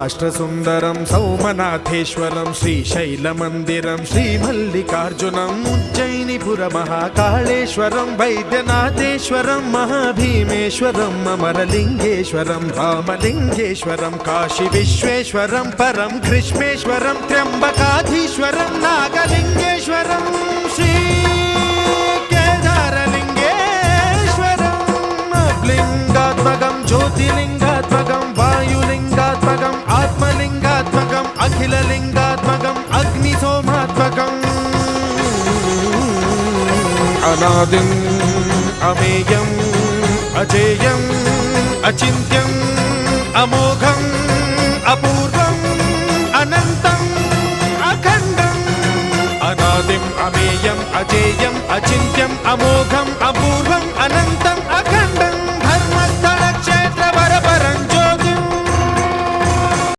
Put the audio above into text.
అష్టసుందరం సౌమనాథేశ్వరం శ్రీశైలమందిరం శ్రీమల్లికార్జునం ఉజ్జయినిపుర మహాకాళేశ్వరం వైద్యనాథేశ్వరం మహాభీమేశ్వరం అమరలింగేశ్వరం రామలింగేశ్వరం కాశీ విశ్వేశ్వరం పరం కృష్ణేశ్వరం త్ర్యంబకాధీశ్వరం నాగలింగేశ్వరం శ్రీ కేదారలింగేశ్వరం లింగాత్మకం జ్యోతిలింగాత్మకం వాయులింగాత్మకం ఆత్మలింగాత్మకం అఖిలలింగాత్మకం అగ్నిసోమాత్మకం అనాదిం అమేయం అజేయం అచింత్యం అమోఘం అపూర్వం అనంతం అఖండం అనాదిం అమేయం అజేయం అచింత్యం అమోఘం అపూర్వం